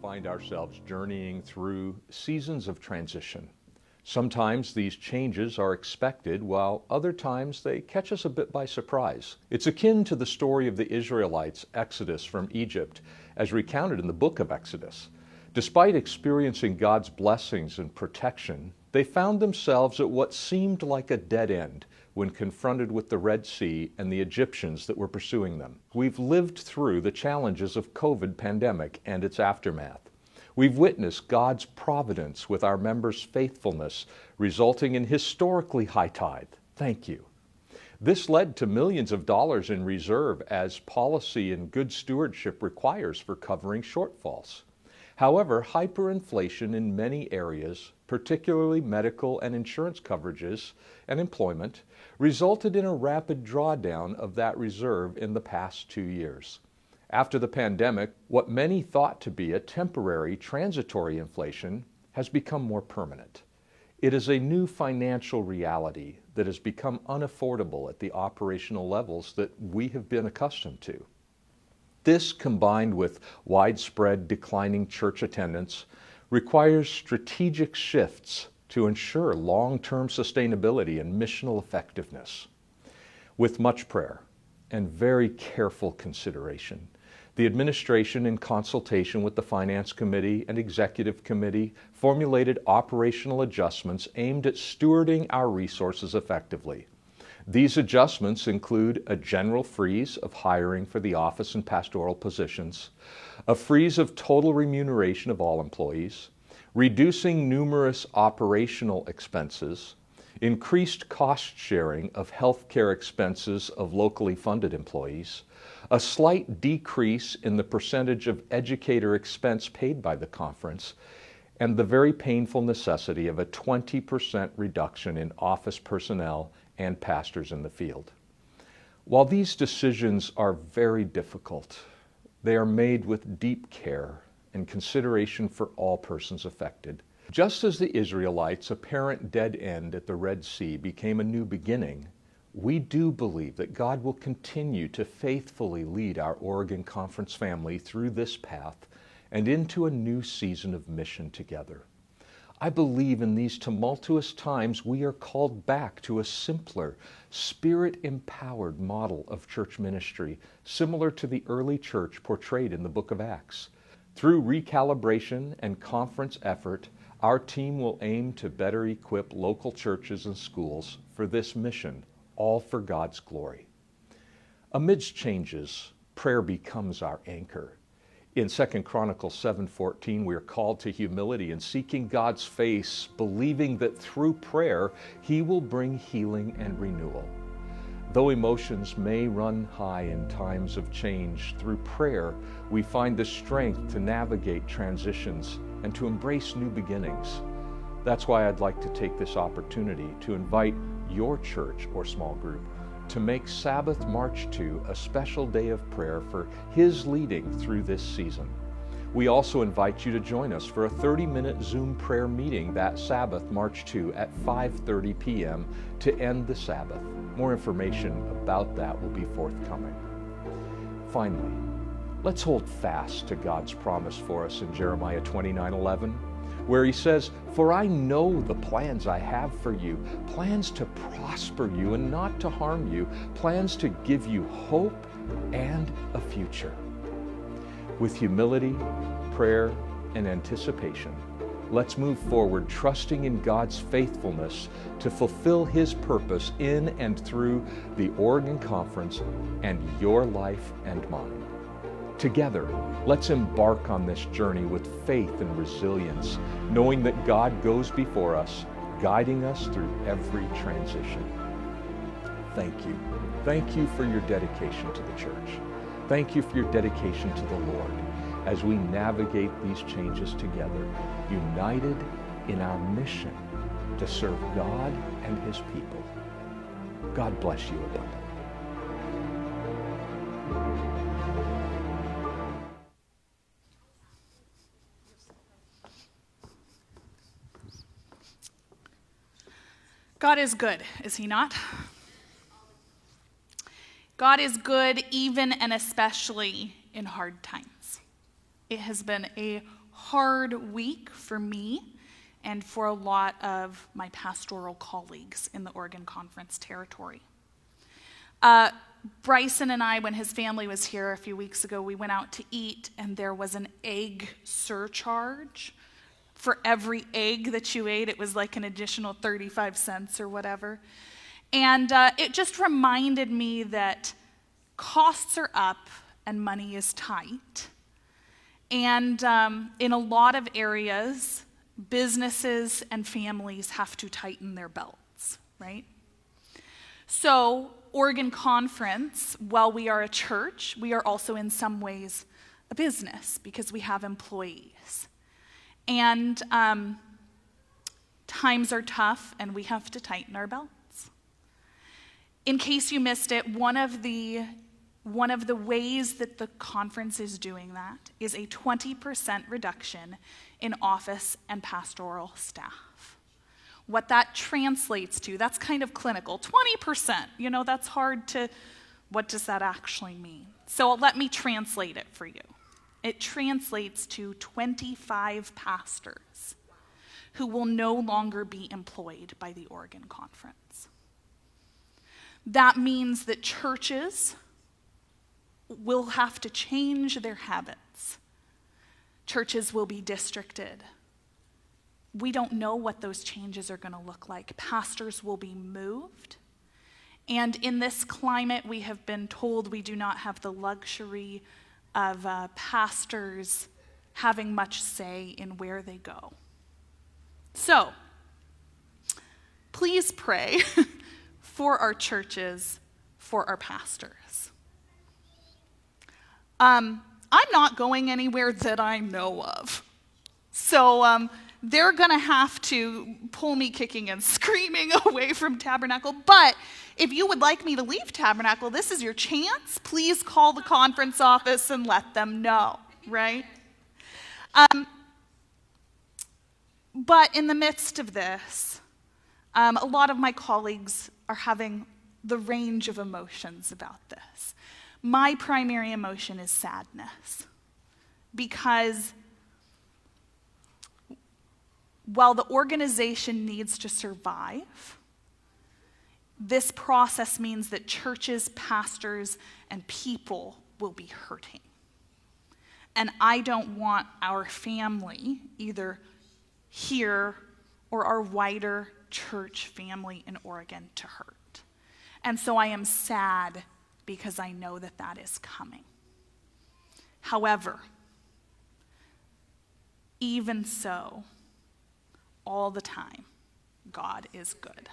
find ourselves journeying through seasons of transition. Sometimes these changes are expected, while other times they catch us a bit by surprise. It's akin to the story of the Israelites' exodus from Egypt, as recounted in the book of Exodus. Despite experiencing God's blessings and protection, they found themselves at what seemed like a dead end when confronted with the Red Sea and the Egyptians that were pursuing them. We've lived through the challenges of COVID pandemic and its aftermath. We've witnessed God's providence with our members' faithfulness, resulting in historically high tithe. Thank you. This led to millions of dollars in reserve, as policy and good stewardship requires for covering shortfalls. However, hyperinflation in many areas, particularly medical and insurance coverages and employment, resulted in a rapid drawdown of that reserve in the past 2 years. After the pandemic, what many thought to be a temporary, transitory inflation has become more permanent. It is a new financial reality that has become unaffordable at the operational levels that we have been accustomed to. This, combined with widespread declining church attendance, requires strategic shifts to ensure long-term sustainability and missional effectiveness. With much prayer and very careful consideration, the administration, in consultation with the Finance Committee and Executive Committee, formulated operational adjustments aimed at stewarding our resources effectively. These adjustments include a general freeze of hiring for the office and pastoral positions, a freeze of total remuneration of all employees, reducing numerous operational expenses, increased cost sharing of healthcare expenses of locally funded employees, a slight decrease in the percentage of educator expense paid by the conference, and the very painful necessity of a 20% reduction in office personnel and pastors in the field. While these decisions are very difficult, they are made with deep care and consideration for all persons affected. Just as the Israelites' apparent dead end at the Red Sea became a new beginning, we do believe that God will continue to faithfully lead our Oregon Conference family through this path and into a new season of mission together. I believe in these tumultuous times we are called back to a simpler, Spirit-empowered model of church ministry, similar to the early church portrayed in the book of Acts. Through recalibration and conference effort, our team will aim to better equip local churches and schools for this mission, all for God's glory. Amidst changes, prayer becomes our anchor. In 2 Chronicles 7:14, we are called to humility and seeking God's face, believing that through prayer, He will bring healing and renewal. Though emotions may run high in times of change, through prayer, we find the strength to navigate transitions and to embrace new beginnings. That's why I'd like to take this opportunity to invite your church or small group to make Sabbath March 2 a special day of prayer for His leading through this season. We also invite you to join us for a 30-minute Zoom prayer meeting that Sabbath March 2 at 5:30 p.m. to end the Sabbath. More information about that will be forthcoming. Finally, let's hold fast to God's promise for us in Jeremiah 29:11. Where He says, "For I know the plans I have for you, plans to prosper you and not to harm you, plans to give you hope and a future." With humility, prayer, and anticipation, let's move forward trusting in God's faithfulness to fulfill His purpose in and through the Oregon Conference and your life and mine. Together, let's embark on this journey with faith and resilience, knowing that God goes before us, guiding us through every transition. Thank you. Thank you for your dedication to the church. Thank you for your dedication to the Lord as we navigate these changes together, united in our mission to serve God and His people. God bless you abundantly. God is good, is He not? God is good even and especially in hard times. It has been a hard week for me and for a lot of my pastoral colleagues in the Oregon Conference territory. Bryson and I, when his family was here a few weeks ago, we went out to eat, and there was an egg surcharge. For every egg that you ate, it was like an additional 35 cents or whatever. And it just reminded me that costs are up and money is tight. And in a lot of areas, businesses and families have to tighten their belts, right? So, Oregon Conference, while we are a church, we are also in some ways a business because we have employees. And times are tough and we have to tighten our belts. In case you missed it, one of the ways that the conference is doing that is a 20% reduction in office and pastoral staff. What that translates to, that's kind of clinical. 20%, that's hard to, what does that actually mean? So let me translate it for you. It translates to 25 pastors who will no longer be employed by the Oregon Conference. That means that churches will have to change their habits. Churches will be districted. We don't know what those changes are going to look like. Pastors will be moved. And in this climate, we have been told we do not have the luxury of pastors having much say in where they go. So, please pray for our churches, for our pastors. I'm not going anywhere that I know of. So they're going to have to pull me kicking and screaming away from Tabernacle. But if you would like me to leave Tabernacle, this is your chance. Please call the conference office and let them know, right? But in the midst of this, a lot of my colleagues are having the range of emotions about this. My primary emotion is sadness, because while the organization needs to survive, this process means that churches, pastors, and people will be hurting. And I don't want our family, either here or our wider church family in Oregon, to hurt. And so I am sad because I know that that is coming. However, even so, all the time, God is good.